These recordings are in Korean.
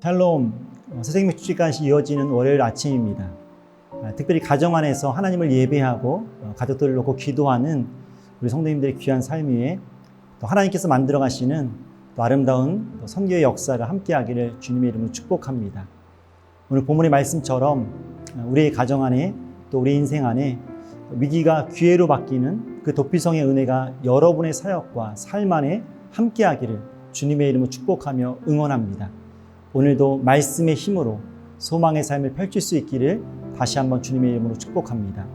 샬롬, 새생명 주일간시 이어지는 월요일 아침입니다. 특별히 가정 안에서 하나님을 예배하고 가족들을 놓고 기도하는 우리 성도님들의 귀한 삶 위에 또 하나님께서 만들어 가시는 또 아름다운 선교의 역사가 함께하기를 주님의 이름으로 축복합니다. 오늘 본문의 말씀처럼 우리의 가정 안에 또 우리 인생 안에 위기가 기회로 바뀌는 그 도피성의 은혜가 여러분의 사역과 삶 안에 함께하기를 주님의 이름으로 축복하며 응원합니다. 오늘도 말씀의 힘으로 소망의 삶을 펼칠 수 있기를 다시 한번 주님의 이름으로 축복합니다.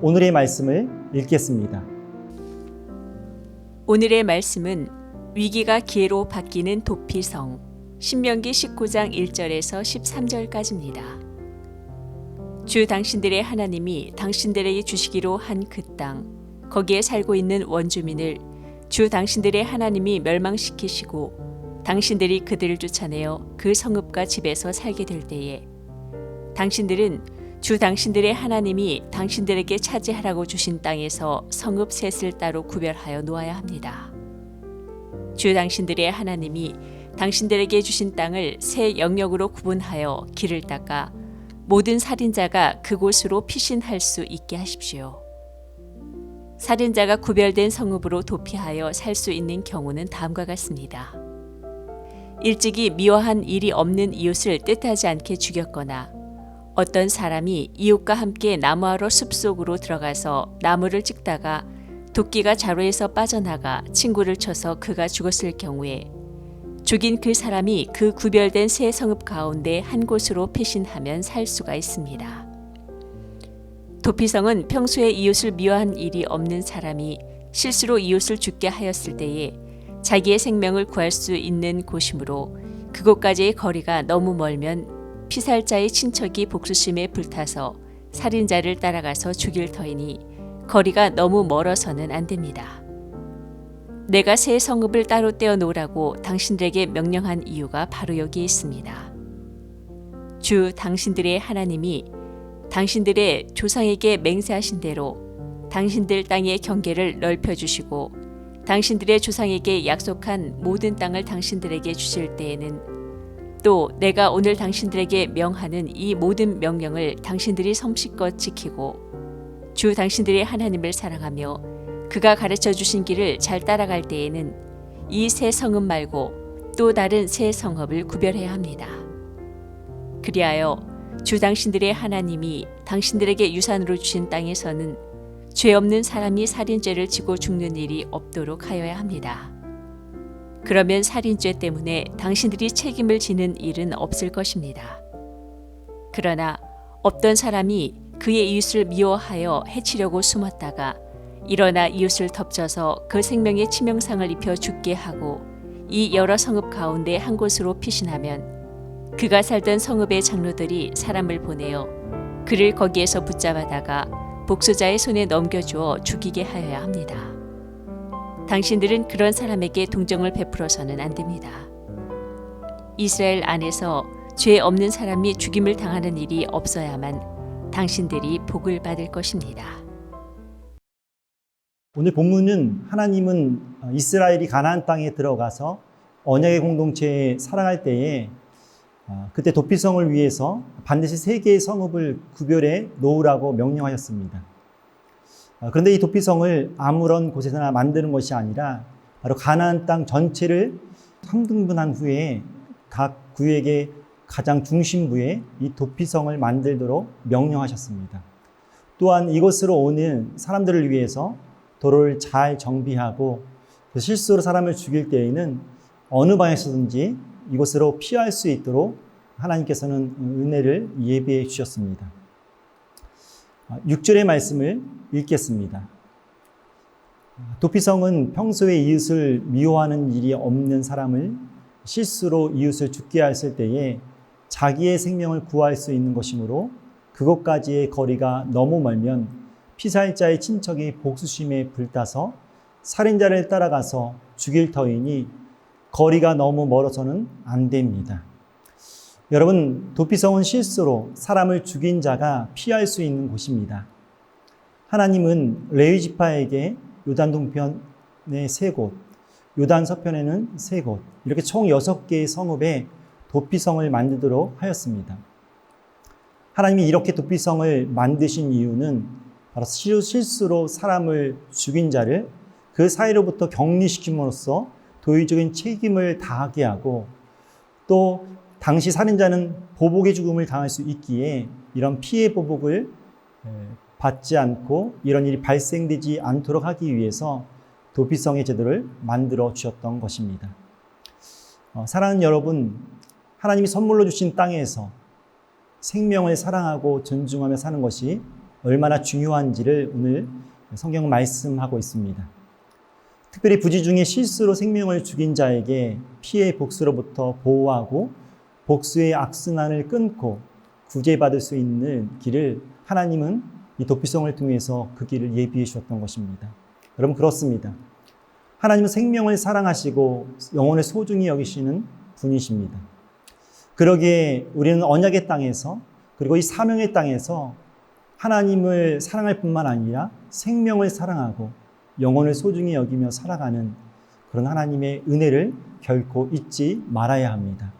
오늘의 말씀을 읽겠습니다. 오늘의 말씀은 위기가 기회로 바뀌는 도피성, 신명기 19장 1절에서 13절까지입니다. 주 당신들의 하나님이 당신들에게 주시기로 한 그 땅, 거기에 살고 있는 원주민을 주 당신들의 하나님이 멸망시키시고 당신들이 그들을 쫓아내어 그 성읍과 집에서 살게 될 때에 당신들은 주 당신들의 하나님이 당신들에게 차지하라고 주신 땅에서 성읍 셋을 따로 구별하여 놓아야 합니다. 주 당신들의 하나님이 당신들에게 주신 땅을 세 영역으로 구분하여 길을 닦아 모든 살인자가 그곳으로 피신할 수 있게 하십시오. 살인자가 구별된 성읍으로 도피하여 살 수 있는 경우는 다음과 같습니다. 일찍이 미워한 일이 없는 이웃을 뜻하지 않게 죽였거나 어떤 사람이 이웃과 함께 나무하러 숲속으로 들어가서 나무를 찍다가 도끼가 자루에서 빠져나가 친구를 쳐서 그가 죽었을 경우에 죽인 그 사람이 그 구별된 세 성읍 가운데 한 곳으로 피신하면 살 수가 있습니다. 도피성은 평소에 이웃을 미워한 일이 없는 사람이 실수로 이웃을 죽게 하였을 때에 자기의 생명을 구할 수 있는 곳이므로 그곳까지의 거리가 너무 멀면 피살자의 친척이 복수심에 불타서 살인자를 따라가서 죽일 터이니 거리가 너무 멀어서는 안 됩니다. 내가 새 성읍을 따로 떼어 놓으라고 당신들에게 명령한 이유가 바로 여기에 있습니다. 주 당신들의 하나님이 당신들의 조상에게 맹세하신 대로 당신들 땅의 경계를 넓혀주시고 당신들의 조상에게 약속한 모든 땅을 당신들에게 주실 때에는 또 내가 오늘 당신들에게 명하는 이 모든 명령을 당신들이 성실껏 지키고 주 당신들의 하나님을 사랑하며 그가 가르쳐 주신 길을 잘 따라갈 때에는 이 새 성읍 말고 또 다른 새 성읍을 구별해야 합니다. 그리하여 주 당신들의 하나님이 당신들에게 유산으로 주신 땅에서는 죄 없는 사람이 살인죄를 지고 죽는 일이 없도록 하여야 합니다. 그러면 살인죄 때문에 당신들이 책임을 지는 일은 없을 것입니다. 그러나 어떤 사람이 그의 이웃을 미워하여 해치려고 숨었다가 일어나 이웃을 덮쳐서 그 생명에 치명상을 입혀 죽게 하고 이 여러 성읍 가운데 한 곳으로 피신하면 그가 살던 성읍의 장로들이 사람을 보내어 그를 거기에서 붙잡아다가 복수자의 손에 넘겨주어 죽이게 하여야 합니다. 당신들은 그런 사람에게 동정을 베풀어서는 안 됩니다. 이스라엘 안에서 죄 없는 사람이 죽임을 당하는 일이 없어야만 당신들이 복을 받을 것입니다. 오늘 본문은 하나님은 이스라엘이 가나안 땅에 들어가서 언약의 공동체에 살아갈 때에 그때 도피성을 위해서 반드시 세 개의 성읍을 구별해 놓으라고 명령하셨습니다. 그런데 이 도피성을 아무런 곳에서나 만드는 것이 아니라 바로 가나안 땅 전체를 3등분한 후에 각 구역의 가장 중심부에 이 도피성을 만들도록 명령하셨습니다. 또한 이곳으로 오는 사람들을 위해서 도로를 잘 정비하고 실수로 사람을 죽일 때에는 어느 방에서든지 이곳으로 피할 수 있도록 하나님께서는 은혜를 예비해 주셨습니다. 6절의 말씀을 읽겠습니다. 도피성은 평소에 이웃을 미워하는 일이 없는 사람을 실수로 이웃을 죽게 했을 때에 자기의 생명을 구할 수 있는 것이므로 그곳까지의 거리가 너무 멀면 피살자의 친척이 복수심에 불타서 살인자를 따라가서 죽일 터이니 거리가 너무 멀어서는 안 됩니다. 여러분, 도피성은 실수로 사람을 죽인 자가 피할 수 있는 곳입니다. 하나님은 레위 지파에게 요단 동편에 3곳, 요단 서편에는 3곳, 이렇게 총 6개의 성읍에 도피성을 만들도록 하였습니다. 하나님이 이렇게 도피성을 만드신 이유는 바로 실수로 사람을 죽인 자를 그 사이로부터 격리시킴으로써 도의적인 책임을 다하게 하고, 또 당시 살인자는 보복의 죽음을 당할 수 있기에 이런 피해 보복을 받지 않고 이런 일이 발생되지 않도록 하기 위해서 도피성의 제도를 만들어 주셨던 것입니다. 사랑하는 여러분, 하나님이 선물로 주신 땅에서 생명을 사랑하고 존중하며 사는 것이 얼마나 중요한지를 오늘 성경은 말씀하고 있습니다. 특별히 부지 중에 실수로 생명을 죽인 자에게 피해 복수로부터 보호하고 복수의 악순환을 끊고 구제받을 수 있는 길을 하나님은 이 도피성을 통해서 그 길을 예비해 주셨던 것입니다. 여러분, 그렇습니다. 하나님은 생명을 사랑하시고 영혼을 소중히 여기시는 분이십니다. 그러기에 우리는 언약의 땅에서, 그리고 이 사명의 땅에서 하나님을 사랑할 뿐만 아니라 생명을 사랑하고 영혼을 소중히 여기며 살아가는 그런 하나님의 은혜를 결코 잊지 말아야 합니다.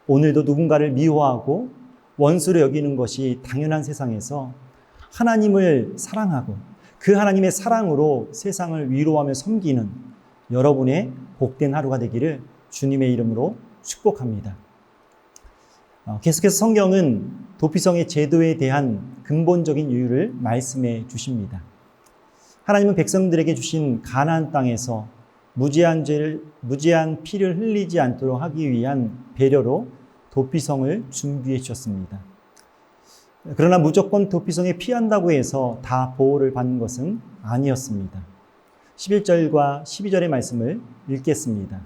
오늘도 누군가를 미워하고 원수로 여기는 것이 당연한 세상에서 하나님을 사랑하고 그 하나님의 사랑으로 세상을 위로하며 섬기는 여러분의 복된 하루가 되기를 주님의 이름으로 축복합니다. 계속해서 성경은 도피성의 제도에 대한 근본적인 이유를 말씀해 주십니다. 하나님은 백성들에게 주신 가나안 땅에서 무지한 피를 흘리지 않도록 하기 위한 배려로 도피성을 준비해 주셨습니다. 그러나 무조건 도피성에 피한다고 해서 다 보호를 받는 것은 아니었습니다. 11절과 12절의 말씀을 읽겠습니다.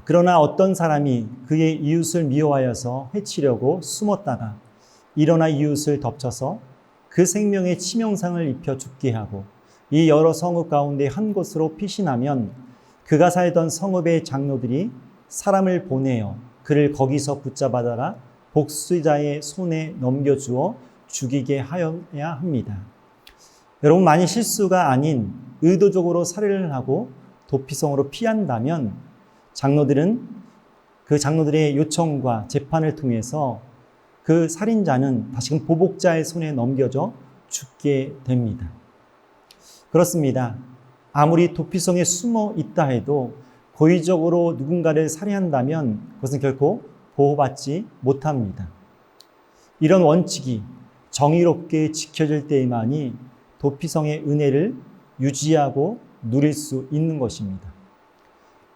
그러나 어떤 사람이 그의 이웃을 미워하여서 해치려고 숨었다가 일어나 이웃을 덮쳐서 그 생명에 치명상을 입혀 죽게 하고 이 여러 성읍 가운데 한 곳으로 피신하면 그가 살던 성읍의 장로들이 사람을 보내어 그를 거기서 붙잡아다가 복수자의 손에 넘겨주어 죽이게 하여야 합니다. 여러분, 만일 실수가 아닌 의도적으로 살해를 하고 도피성으로 피한다면 장로들은 그 장로들의 요청과 재판을 통해서 그 살인자는 다시금 보복자의 손에 넘겨져 죽게 됩니다. 그렇습니다. 아무리 도피성에 숨어 있다 해도 고의적으로 누군가를 살해한다면 그것은 결코 보호받지 못합니다. 이런 원칙이 정의롭게 지켜질 때에만이 도피성의 은혜를 유지하고 누릴 수 있는 것입니다.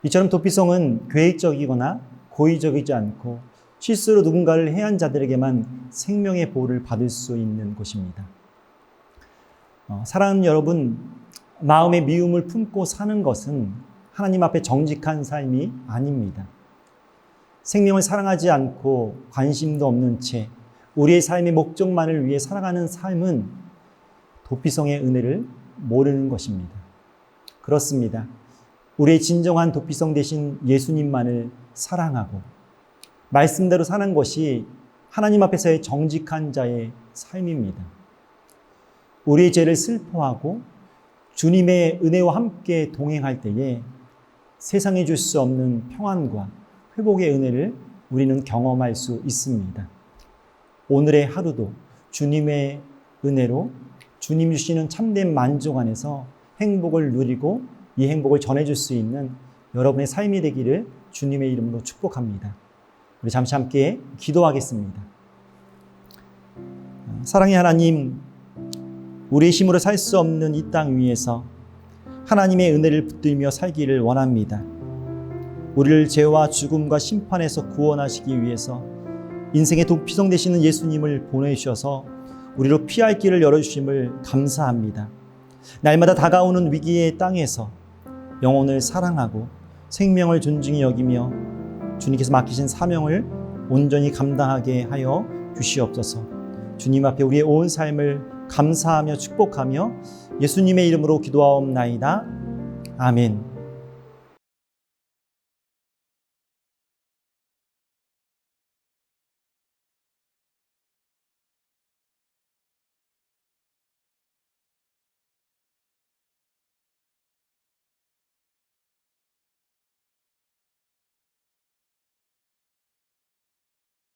이처럼 도피성은 계획적이거나 고의적이지 않고 실수로 누군가를 해한 자들에게만 생명의 보호를 받을 수 있는 곳입니다. 사랑하는 여러분, 마음의 미움을 품고 사는 것은 하나님 앞에 정직한 삶이 아닙니다. 생명을 사랑하지 않고 관심도 없는 채 우리의 삶의 목적만을 위해 살아가는 삶은 도피성의 은혜를 모르는 것입니다. 그렇습니다. 우리의 진정한 도피성 되신 예수님만을 사랑하고 말씀대로 사는 것이 하나님 앞에서의 정직한 자의 삶입니다. 우리의 죄를 슬퍼하고 주님의 은혜와 함께 동행할 때에 세상이 줄 수 없는 평안과 회복의 은혜를 우리는 경험할 수 있습니다. 오늘의 하루도 주님의 은혜로 주님 주시는 참된 만족 안에서 행복을 누리고 이 행복을 전해줄 수 있는 여러분의 삶이 되기를 주님의 이름으로 축복합니다. 우리 잠시 함께 기도하겠습니다. 사랑의 하나님, 우리의 힘으로 살 수 없는 이 땅 위에서 하나님의 은혜를 붙들며 살기를 원합니다. 우리를 죄와 죽음과 심판에서 구원하시기 위해서 인생의 도피성 되시는 예수님을 보내주셔서 우리로 피할 길을 열어주심을 감사합니다. 날마다 다가오는 위기의 땅에서 영혼을 사랑하고 생명을 존중히 여기며 주님께서 맡기신 사명을 온전히 감당하게 하여 주시옵소서. 주님 앞에 우리의 온 삶을 감사하며 축복하며 예수님의 이름으로 기도하옵나이다. 아멘.